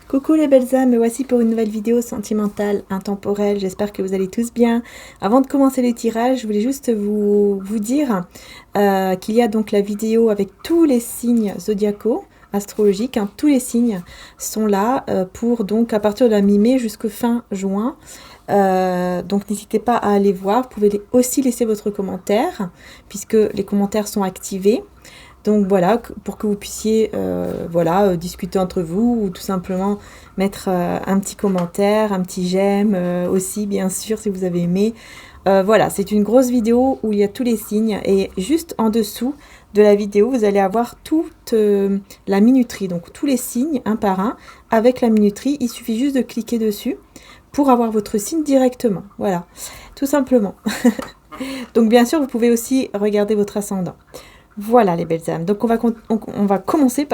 Coucou les belles âmes, me voici pour une nouvelle vidéo sentimentale, intemporelle, j'espère que vous allez tous bien. Avant de commencer le tirage, je voulais juste vous dire qu'il y a donc la vidéo avec tous les signes zodiacaux, astrologiques, hein, tous les signes sont là pour donc à partir de la mi-mai jusqu'au fin juin. Donc n'hésitez pas à aller voir, vous pouvez aussi laisser votre commentaire puisque les commentaires sont activés. Donc voilà, pour que vous puissiez discuter entre vous ou tout simplement mettre un petit commentaire, un petit j'aime aussi bien sûr si vous avez aimé. Voilà, c'est une grosse vidéo où il y a tous les signes et juste en dessous de la vidéo, vous allez avoir toute la minuterie, donc tous les signes un par un avec la minuterie. Il suffit juste de cliquer dessus pour avoir votre signe directement. Voilà, tout simplement. Donc bien sûr, vous pouvez aussi regarder votre ascendant. Voilà les belles âmes, donc on va commencer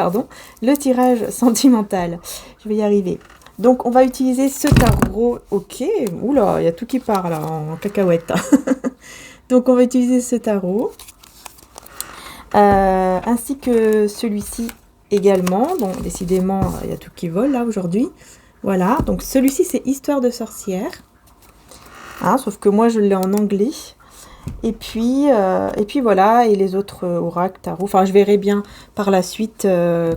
le tirage sentimental. Je vais y arriver. Donc on va utiliser ce tarot. Ok, oula, il y a tout qui part là en cacahuète. Donc on va utiliser ce tarot. Ainsi que celui-ci également. Donc décidément, il y a tout qui vole là aujourd'hui. Voilà, donc celui-ci c'est Histoire de sorcière. Hein, sauf que moi je l'ai en anglais. Et puis voilà, et les autres oracles, tarot, enfin je verrai bien par la suite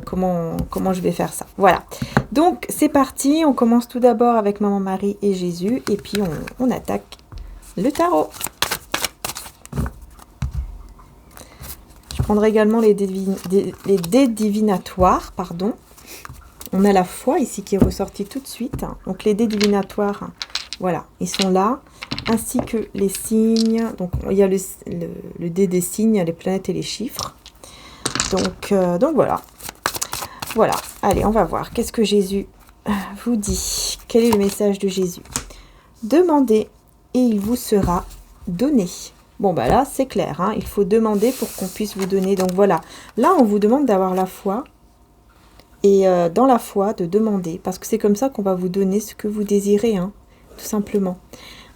comment je vais faire ça. Voilà, donc c'est parti, on commence tout d'abord avec Maman Marie et Jésus, et puis on attaque le tarot. Je prendrai également les dés divinatoires, pardon. On a la foi ici qui est ressortie tout de suite, donc les dés divinatoires, voilà, ils sont là. Ainsi que les signes, donc il y a le dé des signes, les planètes et les chiffres. Donc voilà. Voilà, allez, on va voir. Qu'est-ce que Jésus vous dit? Quel est le message de Jésus? Demandez et il vous sera donné. Bon, bah là, c'est clair, hein, il faut demander pour qu'on puisse vous donner. Donc voilà, là, on vous demande d'avoir la foi. Et dans la foi, de demander. Parce que c'est comme ça qu'on va vous donner ce que vous désirez, hein, tout simplement.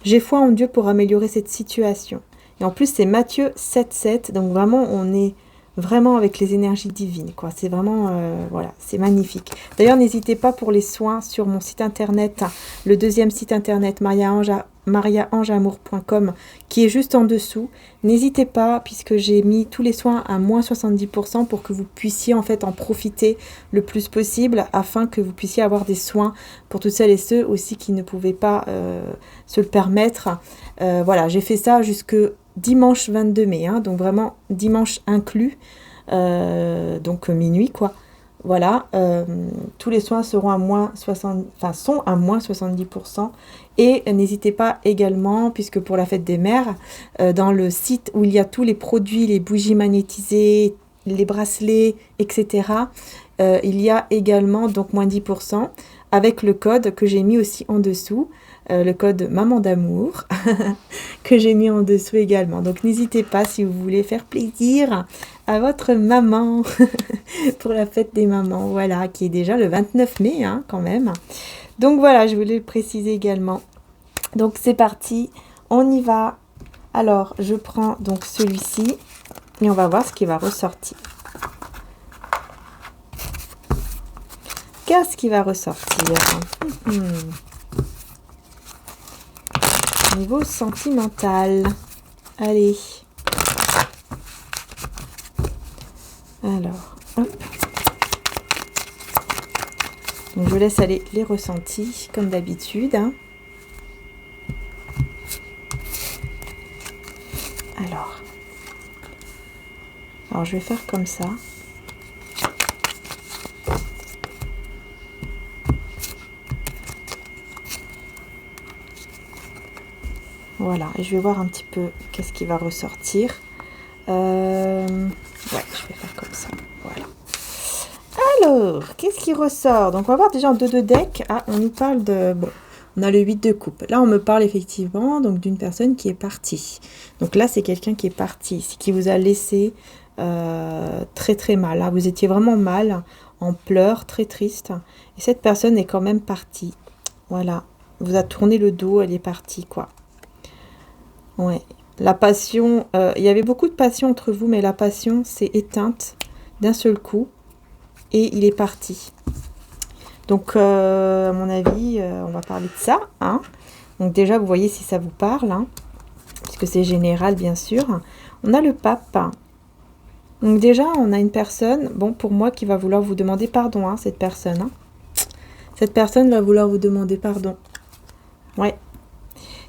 J'ai foi en Dieu pour améliorer cette situation. Et en plus, c'est Matthieu 7,7. Donc vraiment, on est vraiment avec les énergies divines, quoi. C'est vraiment, voilà, c'est magnifique. D'ailleurs, n'hésitez pas pour les soins sur mon site internet, le deuxième site internet, mariaangeamour.com, qui est juste en dessous. N'hésitez pas, puisque j'ai mis tous les soins à moins 70% pour que vous puissiez en fait en profiter le plus possible, afin que vous puissiez avoir des soins pour toutes celles et ceux aussi qui ne pouvaient pas se le permettre. Voilà, j'ai fait ça jusque dimanche 22 mai, hein, donc vraiment dimanche inclus, donc minuit quoi. Voilà, tous les soins seront à moins 60, enfin sont à moins 70%. Et n'hésitez pas également, puisque pour la fête des mères, dans le site où il y a tous les produits, les bougies magnétisées, les bracelets, etc., il y a également donc moins 10% avec le code que j'ai mis aussi en dessous. Le code Maman d'amour que j'ai mis en dessous également. Donc n'hésitez pas si vous voulez faire plaisir à votre maman pour la fête des mamans, voilà, qui est déjà le 29 mai, hein, quand même. Donc voilà, je voulais le préciser également. Donc c'est parti, on y va. Alors je prends donc celui-ci et on va voir ce qui va ressortir. Qu'est-ce qui va ressortir? Niveau sentimental. Allez. Alors, hop. Donc, je laisse aller les ressentis, comme d'habitude. Hein. Alors, je vais faire comme ça. Voilà, et je vais voir un petit peu qu'est-ce qui va ressortir. Ouais, je vais faire comme ça. Voilà. Alors, qu'est-ce qui ressort? Donc, on va voir déjà en deux decks. Ah, on nous parle de... Bon, on a le 8 de coupe. Là, on me parle effectivement donc d'une personne qui est partie. Donc là, c'est quelqu'un qui est parti, qui vous a laissé très très mal. Là, vous étiez vraiment mal, en pleurs, très triste. Et cette personne est quand même partie. Voilà. Vous a tourné le dos, elle est partie, quoi. Ouais, la passion, il y avait beaucoup de passion entre vous, mais la passion s'est éteinte d'un seul coup et il est parti. Donc, à mon avis, on va parler de ça. Hein. Donc déjà, vous voyez si ça vous parle, hein, puisque c'est général, bien sûr. On a le pape. Donc déjà, on a une personne, bon, pour moi, qui va vouloir vous demander pardon, hein, cette personne. Hein. Cette personne va vouloir vous demander pardon. Ouais.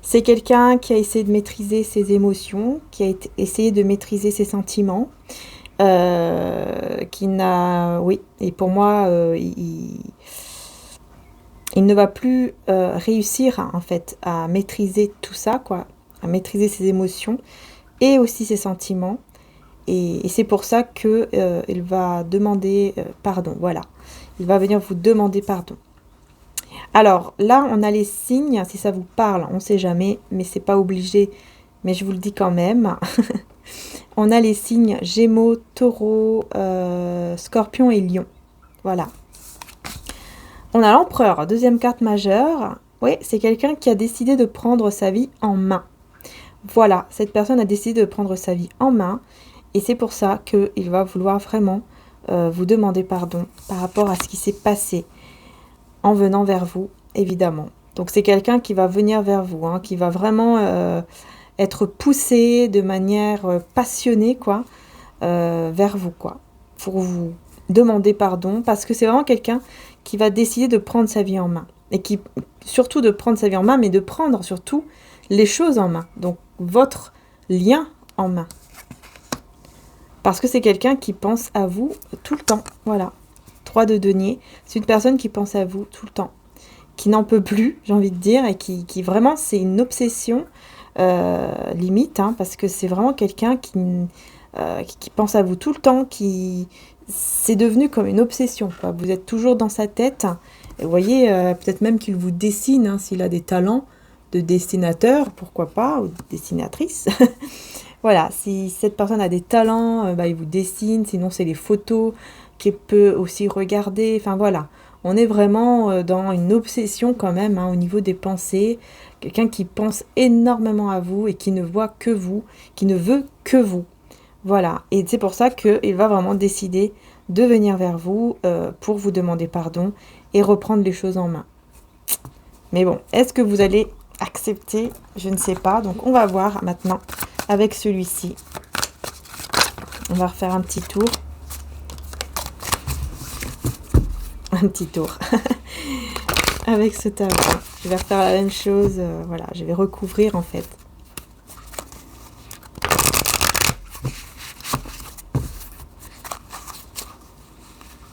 C'est quelqu'un qui a essayé de maîtriser ses émotions, qui a essayé de maîtriser ses sentiments, qui n'a... Oui, et pour moi, il ne va plus réussir, en fait, à maîtriser tout ça, quoi, à maîtriser ses émotions et aussi ses sentiments. Et c'est pour ça que il va demander pardon. Voilà, il va venir vous demander pardon. Alors là, on a les signes. Si ça vous parle, on ne sait jamais, mais c'est pas obligé. Mais je vous le dis quand même. On a les signes Gémeaux, Taureau, Scorpion et Lion. Voilà. On a l'Empereur, deuxième carte majeure. Oui, c'est quelqu'un qui a décidé de prendre sa vie en main. Voilà, cette personne a décidé de prendre sa vie en main. Et c'est pour ça qu'il va vouloir vraiment vous demander pardon par rapport à ce qui s'est passé en venant vers vous, évidemment. Donc c'est quelqu'un qui va venir vers vous, hein, qui va vraiment être poussé de manière passionnée, quoi, vers vous, quoi, pour vous demander pardon, parce que c'est vraiment quelqu'un qui va décider de prendre sa vie en main. Et qui, surtout de prendre sa vie en main, mais de prendre surtout les choses en main. Donc votre lien en main. Parce que c'est quelqu'un qui pense à vous tout le temps. Voilà. 3 de denier. C'est une personne qui pense à vous tout le temps. Qui n'en peut plus, j'ai envie de dire. Et qui vraiment, c'est une obsession limite. Hein, parce que c'est vraiment quelqu'un qui pense à vous tout le temps. C'est devenu comme une obsession. Quoi. Vous êtes toujours dans sa tête. Et vous voyez, peut-être même qu'il vous dessine. Hein, s'il a des talents de dessinateur, pourquoi pas. Ou de dessinatrice. Voilà, si cette personne a des talents, il vous dessine, sinon c'est les photos qu'il peut aussi regarder. Enfin voilà, on est vraiment dans une obsession quand même hein, au niveau des pensées. Quelqu'un qui pense énormément à vous et qui ne voit que vous, qui ne veut que vous. Voilà, et c'est pour ça qu'il va vraiment décider de venir vers vous pour vous demander pardon et reprendre les choses en main. Mais bon, est-ce que vous allez accepter? Je ne sais pas, donc on va voir maintenant. Avec celui-ci, on va refaire un petit tour. Un petit tour. Avec ce tableau. Je vais refaire la même chose. Voilà, je vais recouvrir en fait.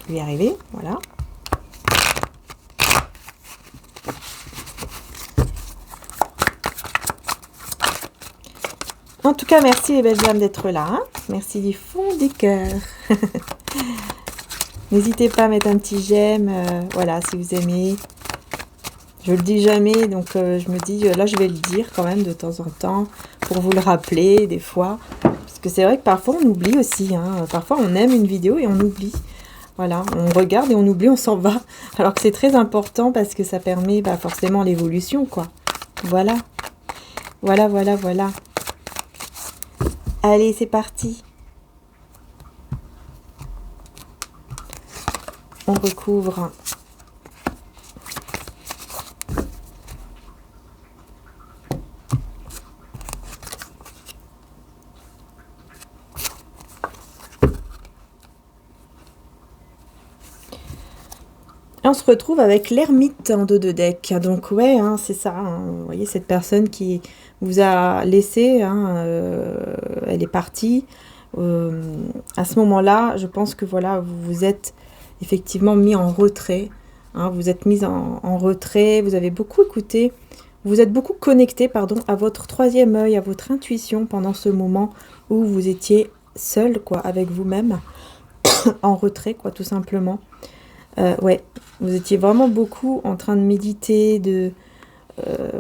Je vais y arriver. Voilà. En tout cas, merci les belles âmes d'être là. Hein. Merci du fond du cœur. N'hésitez pas à mettre un petit j'aime. Voilà, si vous aimez. Je le dis jamais, donc je me dis, là, je vais le dire quand même de temps en temps pour vous le rappeler des fois. Parce que c'est vrai que parfois, on oublie aussi. Hein. Parfois, on aime une vidéo et on oublie. Voilà, on regarde et on oublie, on s'en va. Alors que c'est très important parce que ça permet forcément l'évolution, quoi. Voilà. Voilà, voilà, voilà. Allez, c'est parti. On recouvre. Et on se retrouve avec l'ermite en dos de deck. Donc ouais, hein, c'est ça. Hein. Vous voyez cette personne qui vous a laissé, hein, elle est partie. À ce moment-là, je pense que voilà, vous vous êtes effectivement mis en retrait. Hein, vous êtes mis en retrait, vous avez beaucoup écouté, vous êtes beaucoup connecté, pardon, à votre troisième œil, à votre intuition pendant ce moment où vous étiez seul, quoi, avec vous-même, en retrait, quoi, tout simplement. Ouais, vous étiez vraiment beaucoup en train de méditer,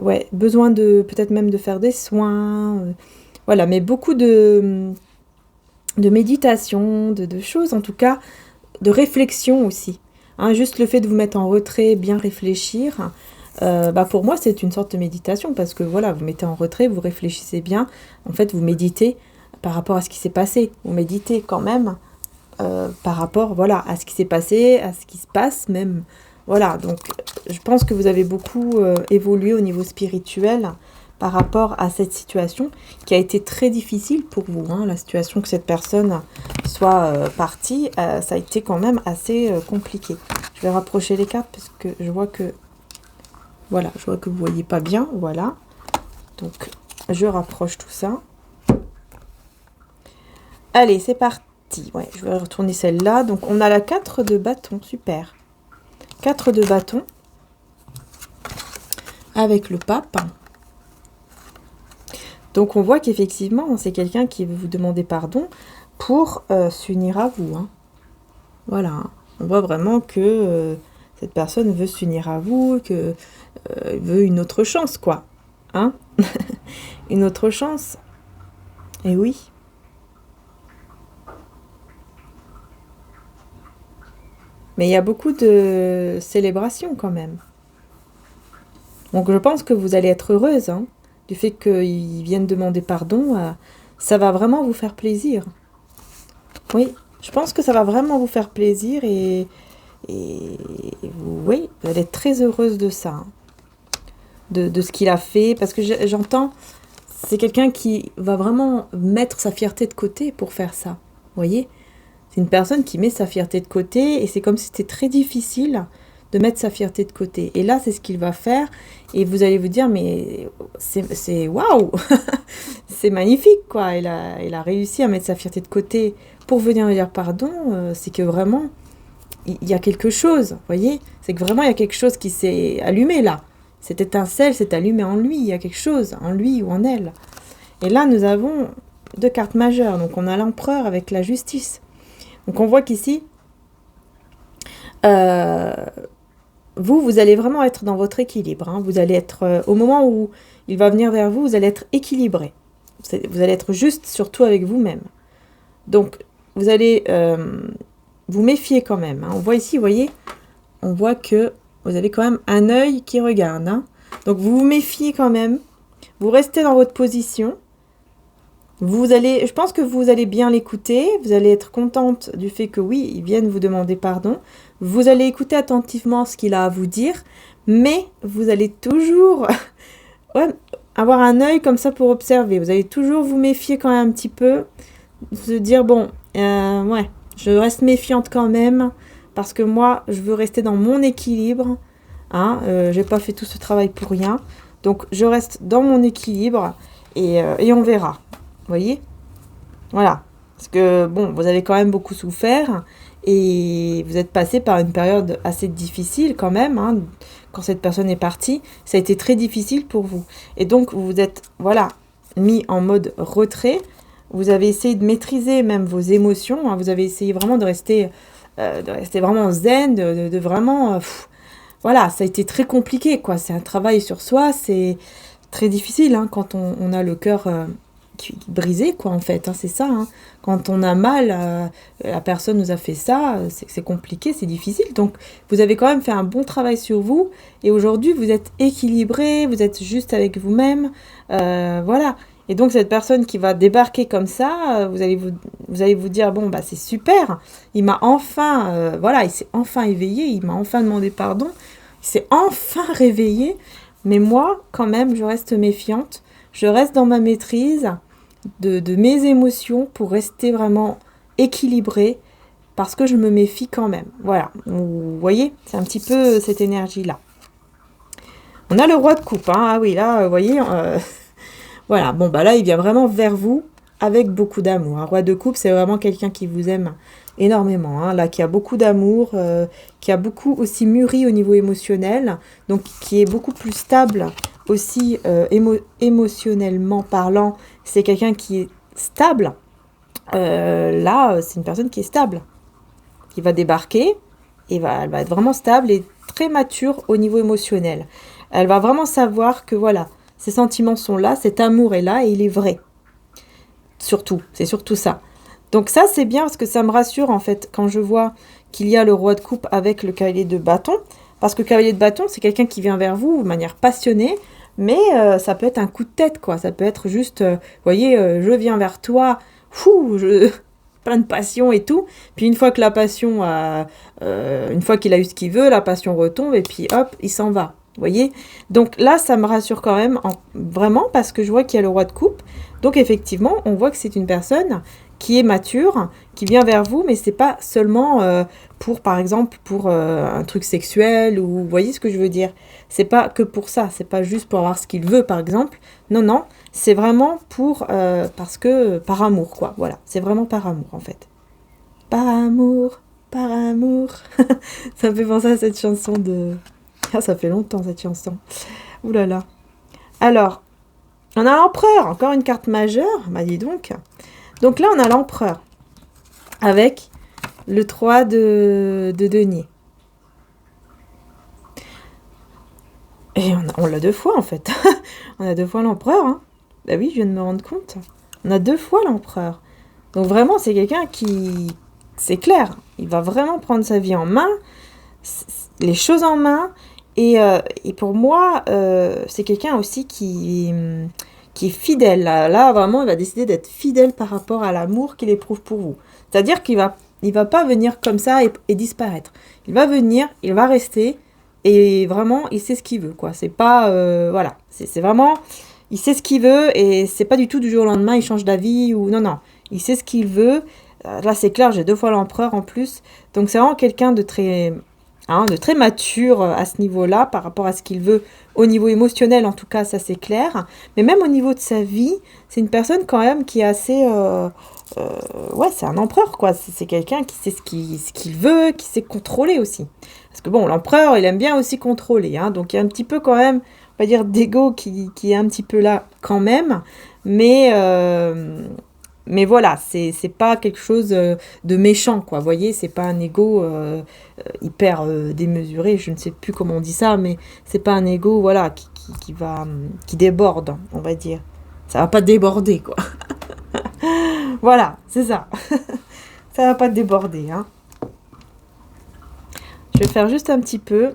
ouais, besoin de peut-être même de faire des soins, voilà, mais beaucoup de méditation, de choses, en tout cas, de réflexion aussi. Hein, juste le fait de vous mettre en retrait, bien réfléchir, pour moi, c'est une sorte de méditation, parce que voilà, vous mettez en retrait, vous réfléchissez bien, en fait, vous méditez par rapport à ce qui s'est passé, vous méditez quand même par rapport voilà, à ce qui s'est passé, à ce qui se passe même Voilà, donc je pense que vous avez beaucoup évolué au niveau spirituel par rapport à cette situation qui a été très difficile pour vous. Hein. La situation que cette personne soit partie, ça a été quand même assez compliqué. Je vais rapprocher les cartes parce que je vois que... Voilà, je vois que vous ne voyez pas bien. Voilà. Donc, je rapproche tout ça. Allez, c'est parti. Ouais, je vais retourner celle-là. Donc, on a la 4 de bâton. Super. 4 de bâton. Avec le pape. Donc, on voit qu'effectivement, c'est quelqu'un qui veut vous demander pardon pour s'unir à vous. Hein. Voilà. On voit vraiment que cette personne veut s'unir à vous, que veut une autre chance, quoi. Hein. Une autre chance. Et oui. Mais il y a beaucoup de célébrations quand même. Donc, je pense que vous allez être heureuse, hein. Du fait qu'ils viennent demander pardon, ça va vraiment vous faire plaisir. Oui, je pense que ça va vraiment vous faire plaisir et oui, vous allez être très heureuse de ça, hein, de ce qu'il a fait, parce que j'entends, c'est quelqu'un qui va vraiment mettre sa fierté de côté pour faire ça, vous voyez. C'est une personne qui met sa fierté de côté et c'est comme si c'était très difficile de mettre sa fierté de côté. Et là, c'est ce qu'il va faire. Et vous allez vous dire, mais c'est waouh. C'est magnifique, quoi. Il a réussi à mettre sa fierté de côté pour venir me dire pardon. C'est que vraiment, il y a quelque chose, vous voyez. C'est que vraiment, il y a quelque chose qui s'est allumé, là. Cette étincelle s'est allumée en lui. Il y a quelque chose, en lui ou en elle. Et là, nous avons 2 cartes majeures. Donc, on a l'empereur avec la justice. Donc, on voit qu'ici... vous allez vraiment être dans votre équilibre. Hein. Vous allez être, au moment où il va venir vers vous, vous allez être équilibré. Vous allez être juste, surtout avec vous-même. Donc, vous allez vous méfier quand même. Hein. On voit ici, vous voyez, on voit que vous avez quand même un œil qui regarde. Hein. Donc, vous vous méfiez quand même. Vous restez dans votre position. Je pense que vous allez bien l'écouter. Vous allez être contente du fait que oui, ils viennent vous demander pardon. Vous allez écouter attentivement ce qu'il a à vous dire, mais vous allez toujours avoir un œil comme ça pour observer. Vous allez toujours vous méfier quand même un petit peu, se dire bon, ouais, je reste méfiante quand même parce que moi, je veux rester dans mon équilibre. Hein, j'ai pas fait tout ce travail pour rien, donc je reste dans mon équilibre et on verra. Vous voyez, voilà, parce que bon, vous avez quand même beaucoup souffert. Et vous êtes passé par une période assez difficile quand même, hein, quand cette personne est partie, ça a été très difficile pour vous. Et donc, vous vous êtes, voilà, mis en mode retrait, vous avez essayé de maîtriser même vos émotions, hein, vous avez essayé vraiment de rester vraiment zen, de vraiment... voilà, ça a été très compliqué, quoi. C'est un travail sur soi, c'est très difficile, hein, quand on a le cœur... brisé, quoi, en fait, hein, c'est ça, hein. Quand on a mal, la personne nous a fait ça, c'est compliqué, c'est difficile, donc vous avez quand même fait un bon travail sur vous, et aujourd'hui vous êtes équilibré, vous êtes juste avec vous-même, voilà, et donc cette personne qui va débarquer comme ça, vous allez vous dire, bon, bah c'est super, il m'a enfin, voilà, il s'est enfin éveillé, il m'a enfin demandé pardon, il s'est enfin réveillé, mais moi, quand même, je reste méfiante, je reste dans ma maîtrise de mes émotions pour rester vraiment équilibrée parce que je me méfie quand même. Voilà, vous voyez, c'est un petit peu cette énergie-là. On a le roi de coupe, hein. Ah oui, là, vous voyez, voilà, bon, bah là, il vient vraiment vers vous avec beaucoup d'amour. Un roi de coupe, c'est vraiment quelqu'un qui vous aime énormément, hein. Là, qui a beaucoup d'amour, qui a beaucoup aussi mûri au niveau émotionnel, donc qui est beaucoup plus stable aussi émotionnellement parlant. C'est quelqu'un qui est stable. Là, c'est une personne qui est stable, qui va débarquer, et elle va être vraiment stable et très mature au niveau émotionnel. Elle va vraiment savoir que voilà, ses sentiments sont là, cet amour est là et il est vrai. Surtout, c'est surtout ça. Donc ça, c'est bien parce que ça me rassure en fait quand je vois qu'il y a le roi de coupe avec le cavalier de bâton. Parce que le cavalier de bâton, c'est quelqu'un qui vient vers vous de manière passionnée, mais ça peut être un coup de tête, quoi. Ça peut être juste, vous voyez, je viens vers toi, plein de passion et tout. Puis une fois que la passion une fois qu'il a eu ce qu'il veut, la passion retombe et puis hop, il s'en va. Vous voyez? Donc là, ça me rassure quand même, vraiment, parce que je vois qu'il y a le roi de coupe. Donc effectivement, on voit que c'est une personne qui est mature, qui vient vers vous, mais c'est pas seulement pour, par exemple, pour un truc sexuel, ou vous voyez ce que je veux dire? C'est pas que pour ça, c'est pas juste pour avoir ce qu'il veut, par exemple. Non, non, c'est vraiment pour, parce que, par amour, quoi. Voilà, c'est vraiment par amour, en fait. Par amour, par amour. Ça me fait penser à cette chanson de... Ah, ça fait longtemps, cette chanson. Ouh là là. Alors, on a l'empereur, encore une carte majeure. Bah, dis donc. Donc là, on a l'empereur. Avec le 3 de denier. Et on l'a 2 fois, en fait. On a 2 fois l'empereur. Hein. Bah oui, je viens de me rendre compte. On a 2 fois l'empereur. Donc vraiment, c'est quelqu'un qui... C'est clair. Il va vraiment prendre sa vie en main. Les choses en main. Et pour moi, c'est quelqu'un aussi qui est fidèle. Là, vraiment, il va décider d'être fidèle par rapport à l'amour qu'il éprouve pour vous. C'est-à-dire qu'il va pas venir comme ça et disparaître. Il va venir, il va rester, et vraiment, il sait ce qu'il veut, quoi. C'est pas... voilà. C'est vraiment... Il sait ce qu'il veut, et c'est pas du tout du jour au lendemain, il change d'avis, ou... Non, non. Il sait ce qu'il veut. Là, c'est clair, j'ai 2 fois l'empereur en plus. Donc, c'est vraiment quelqu'un de très... de très mature à ce niveau-là, par rapport à ce qu'il veut, au niveau émotionnel, en tout cas, ça c'est clair. Mais même au niveau de sa vie, c'est une personne quand même qui est assez... ouais, c'est un empereur, quoi. C'est quelqu'un qui sait ce qu'il veut, qui sait contrôler aussi. Parce que bon, l'empereur, il aime bien aussi contrôler. Hein, donc il y a un petit peu quand même, on va dire, d'ego qui est un petit peu là quand même. Mais voilà, c'est pas quelque chose de méchant, quoi. Vous voyez, c'est pas un ego hyper démesuré, je ne sais plus comment on dit ça, mais c'est pas un ego, voilà, qui déborde, on va dire. Ça va pas déborder, quoi. Voilà, c'est ça. Ça va pas déborder, hein. Je vais faire juste un petit peu.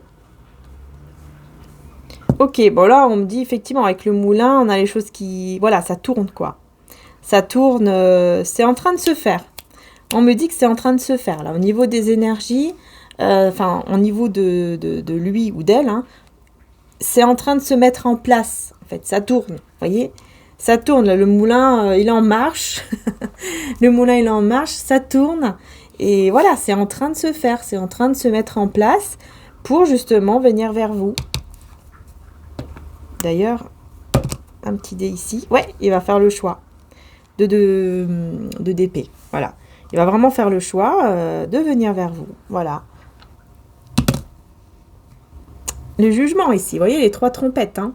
Ok, bon là, on me dit, effectivement, avec le moulin, on a les choses qui... Voilà, ça tourne, quoi. Ça tourne, c'est en train de se faire. On me dit que c'est en train de se faire, là, au niveau des énergies, enfin, au niveau de lui ou d'elle, hein, c'est en train de se mettre en place, en fait, ça tourne, vous voyez? Ça tourne, là, le moulin, il est en marche. Le moulin, il est en marche, ça tourne. Et voilà, c'est en train de se faire, c'est en train de se mettre en place pour justement venir vers vous. D'ailleurs, un petit dé ici. Ouais, il va faire le choix de d'épée. Voilà. Il va vraiment faire le choix de venir vers vous. Voilà. Le jugement ici. Vous voyez les 3 trompettes. Hein.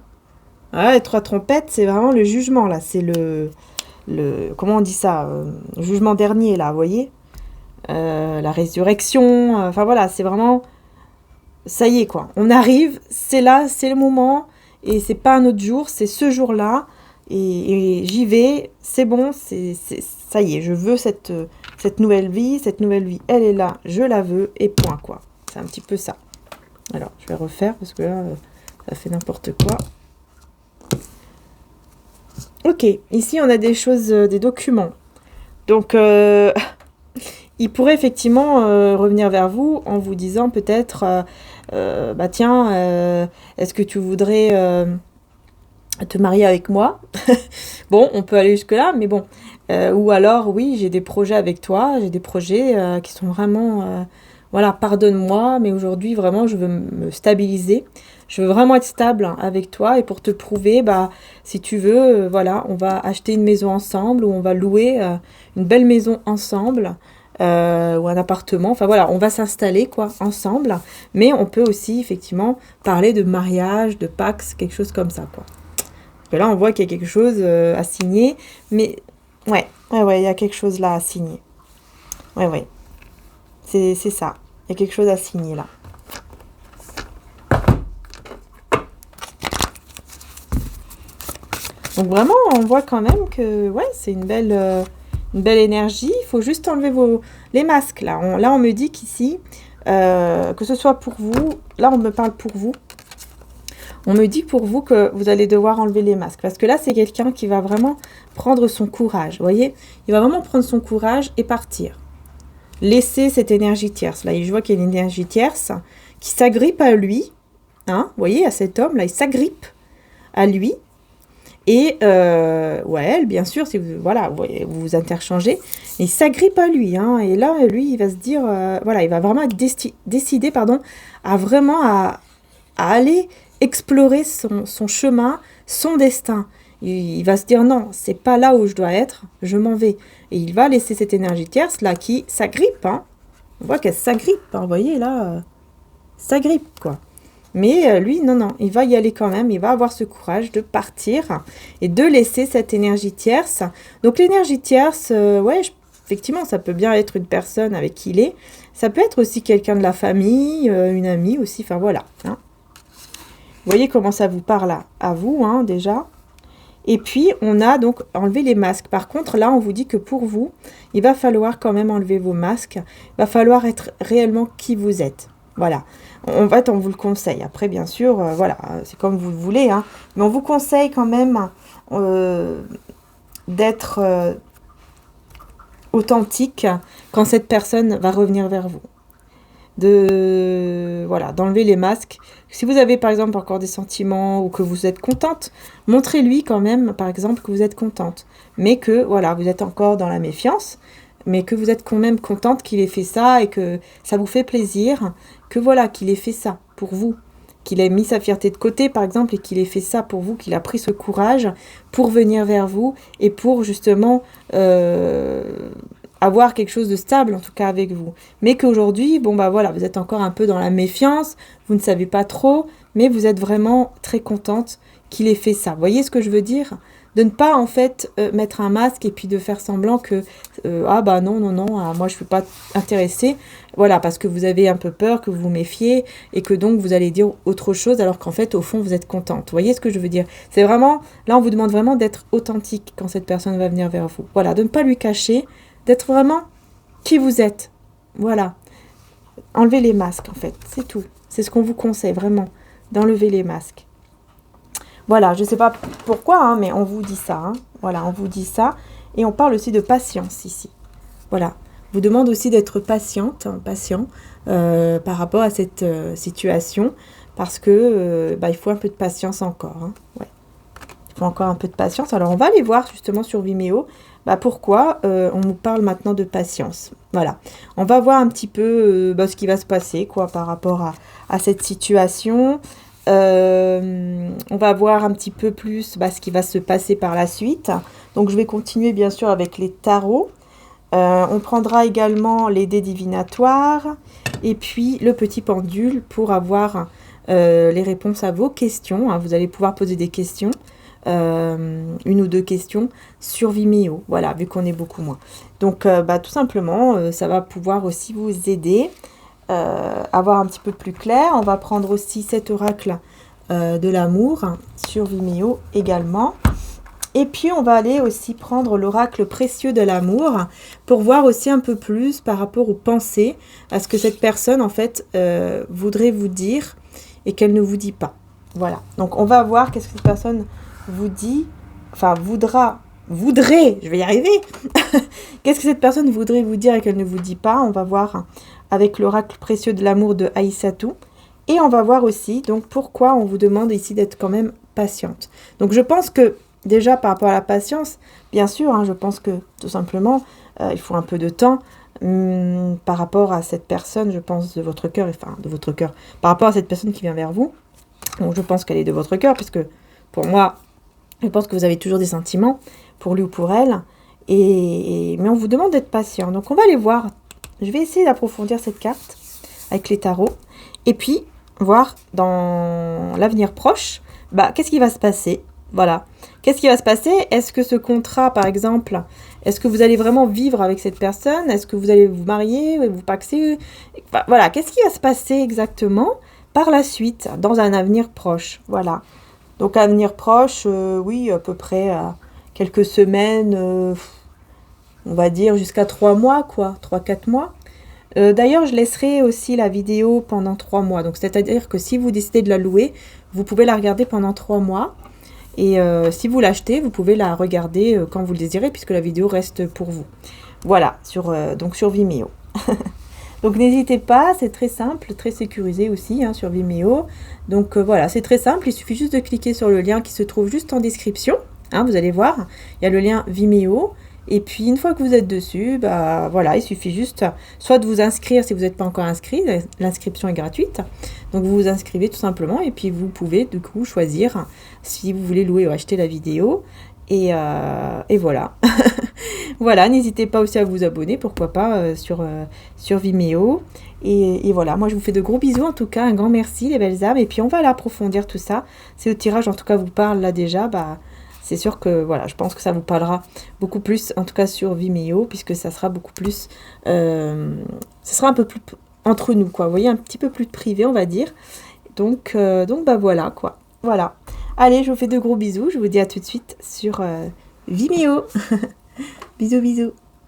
Ouais, les 3 trompettes, c'est vraiment le jugement là. C'est le comment on dit ça, le jugement dernier là, vous voyez, la résurrection. Enfin voilà, c'est vraiment... Ça y est quoi. On arrive, c'est là, c'est le moment. Et c'est pas un autre jour, c'est ce jour-là. Et j'y vais, c'est bon, ça y est, je veux cette nouvelle vie, elle est là, je la veux, et point, quoi. C'est un petit peu ça. Alors, je vais refaire, parce que là, ça fait n'importe quoi. Ok, ici, on a des choses, des documents. Donc, il pourrait effectivement revenir vers vous en vous disant peut-être, bah tiens, est-ce que tu voudrais... te marier avec moi. Bon, on peut aller jusque-là, mais bon. Ou alors, oui, j'ai des projets avec toi, j'ai des projets qui sont vraiment... voilà, pardonne-moi, mais aujourd'hui, vraiment, je veux me stabiliser. Je veux vraiment être stable avec toi, et pour te prouver, bah, si tu veux, voilà, on va acheter une maison ensemble, ou on va louer une belle maison ensemble, ou un appartement. Enfin voilà, on va s'installer, quoi, ensemble. Mais on peut aussi, effectivement, parler de mariage, de Pax, quelque chose comme ça, quoi. Parce que là, on voit qu'il y a quelque chose à signer. Mais, ouais, il y a quelque chose là à signer. Ouais. C'est ça. Il y a quelque chose à signer là. Donc vraiment, on voit quand même que, ouais, c'est une belle énergie. Il faut juste enlever les masques là. Là, on me dit qu'ici, que ce soit pour vous, là, on me parle pour vous. On me dit pour vous que vous allez devoir enlever les masques. Parce que là, c'est quelqu'un qui va vraiment prendre son courage. Vous voyez? Il va vraiment prendre son courage et partir. Laisser cette énergie tierce. Là, je vois qu'il y a une énergie tierce qui s'agrippe à lui. Hein, vous voyez, à cet homme-là, il s'agrippe à lui. Et, ouais, bien sûr, si vous, voilà, vous vous interchangez, il s'agrippe à lui. Hein, et là, lui, il va se dire, voilà, il va vraiment être décidé, pardon, à aller explorer son chemin, son destin. Il va se dire, non, c'est pas là où je dois être, je m'en vais. Et il va laisser cette énergie tierce, là, qui s'agrippe. Hein. On voit qu'elle s'agrippe, hein, vous voyez, là, s'agrippe, quoi. Mais lui, non, non, il va y aller quand même, il va avoir ce courage de partir et de laisser cette énergie tierce. Donc l'énergie tierce, ouais, effectivement, ça peut bien être une personne avec qui il est. Ça peut être aussi quelqu'un de la famille, une amie aussi, enfin voilà. Hein. Vous voyez comment ça vous parle à vous, hein, déjà. Et puis, on a donc enlevé les masques. Par contre, là, on vous dit que pour vous, il va falloir quand même enlever vos masques. Il va falloir être réellement qui vous êtes. Voilà. En fait, on vous le conseille. Après, bien sûr, voilà, c'est comme vous le voulez. Hein. Mais on vous conseille quand même d'être authentique quand cette personne va revenir vers vous. Voilà, d'enlever les masques. Si vous avez, par exemple, encore des sentiments ou que vous êtes contente, montrez-lui quand même, par exemple, que vous êtes contente. Mais que, voilà, vous êtes encore dans la méfiance, mais que vous êtes quand même contente qu'il ait fait ça et que ça vous fait plaisir, que voilà, qu'il ait fait ça pour vous, qu'il ait mis sa fierté de côté, par exemple, et qu'il ait fait ça pour vous, qu'il a pris ce courage pour venir vers vous et pour justement avoir quelque chose de stable, en tout cas avec vous. Mais qu'aujourd'hui, bon bah voilà, vous êtes encore un peu dans la méfiance, vous ne savez pas trop, mais vous êtes vraiment très contente qu'il ait fait ça. Vous voyez ce que je veux dire ? De ne pas en fait mettre un masque et puis de faire semblant que ah bah non, non, non, moi je ne suis pas intéressée. Voilà, parce que vous avez un peu peur, que vous vous méfiez et que donc vous allez dire autre chose alors qu'en fait au fond vous êtes contente. Vous voyez ce que je veux dire ? C'est vraiment, là on vous demande vraiment d'être authentique quand cette personne va venir vers vous. Voilà, de ne pas lui cacher, d'être vraiment qui vous êtes. Voilà. Enlevez les masques en fait, c'est tout. C'est ce qu'on vous conseille vraiment, d'enlever les masques. Voilà, je ne sais pas pourquoi, hein, mais on vous dit ça. Hein. Voilà, on vous dit ça. Et on parle aussi de patience ici. Voilà. On vous demande aussi d'être patient par rapport à cette situation. Parce que il faut un peu de patience encore. Hein. Ouais. Il faut encore un peu de patience. Alors, on va aller voir justement sur Vimeo pourquoi on nous parle maintenant de patience. Voilà. On va voir un petit peu ce qui va se passer quoi, par rapport à cette situation. On va voir un petit peu plus ce qui va se passer par la suite. Donc je vais continuer bien sûr avec les tarots. On prendra également les dés divinatoires et puis le petit pendule pour avoir les réponses à vos questions. Hein. Vous allez pouvoir poser des questions, une ou deux questions sur Vimeo. Voilà, vu qu'on est beaucoup moins. Donc tout simplement, ça va pouvoir aussi vous aider. Avoir un petit peu plus clair. On va prendre aussi cet oracle de l'amour sur Vimeo également. Et puis, on va aller aussi prendre l'oracle précieux de l'amour pour voir aussi un peu plus par rapport aux pensées, à ce que cette personne, en fait, voudrait vous dire et qu'elle ne vous dit pas. Voilà. Donc, on va voir qu'est-ce que cette personne vous dit, enfin, voudrait, je vais y arriver. Qu'est-ce que cette personne voudrait vous dire et qu'elle ne vous dit pas? On va voir avec l'oracle précieux de l'amour de Aïssatou. Et on va voir aussi donc pourquoi on vous demande ici d'être quand même patiente. Donc je pense que déjà par rapport à la patience, bien sûr, hein, je pense que tout simplement, il faut un peu de temps par rapport à cette personne, je pense, de votre cœur, par rapport à cette personne qui vient vers vous. Donc je pense qu'elle est de votre cœur, parce que pour moi, je pense que vous avez toujours des sentiments pour lui ou pour elle. Mais on vous demande d'être patient. Donc on va aller voir. Je vais essayer d'approfondir cette carte avec les tarots. Et puis, voir dans l'avenir proche, qu'est-ce qui va se passer. Voilà. Qu'est-ce qui va se passer? Est-ce que ce contrat, par exemple, est-ce que vous allez vraiment vivre avec cette personne? Est-ce que vous allez vous marier, vous paxer? Voilà. Qu'est-ce qui va se passer exactement par la suite, dans un avenir proche? Voilà. Donc, avenir proche, oui, à peu près quelques semaines, on va dire jusqu'à 3 mois, quoi. 3-4 mois. D'ailleurs, je laisserai aussi la vidéo pendant 3 mois. Donc, c'est-à-dire que si vous décidez de la louer, vous pouvez la regarder pendant 3 mois. Et si vous l'achetez, vous pouvez la regarder quand vous le désirez, puisque la vidéo reste pour vous. Voilà, donc sur Vimeo. Donc n'hésitez pas, c'est très simple, très sécurisé aussi hein, sur Vimeo. Donc voilà, c'est très simple, il suffit juste de cliquer sur le lien qui se trouve juste en description. Hein, vous allez voir, il y a le lien Vimeo. Et puis une fois que vous êtes dessus, bah voilà, il suffit juste soit de vous inscrire si vous n'êtes pas encore inscrit, l'inscription est gratuite. Donc vous vous inscrivez tout simplement et puis vous pouvez du coup choisir si vous voulez louer ou acheter la vidéo. Et voilà. Voilà, n'hésitez pas aussi à vous abonner, pourquoi pas, sur Vimeo. Et voilà, moi je vous fais de gros bisous en tout cas, un grand merci les belles âmes. Et puis on va aller approfondir tout ça. Si le tirage en tout cas vous parle là déjà, bah c'est sûr que voilà, je pense que ça vous parlera beaucoup plus, en tout cas sur Vimeo, puisque ça sera beaucoup plus, ce sera un peu plus entre nous quoi, vous voyez, un petit peu plus privé on va dire. Donc bah voilà quoi, voilà. Allez, je vous fais de gros bisous, je vous dis à tout de suite sur Vimeo. Bisous bisous.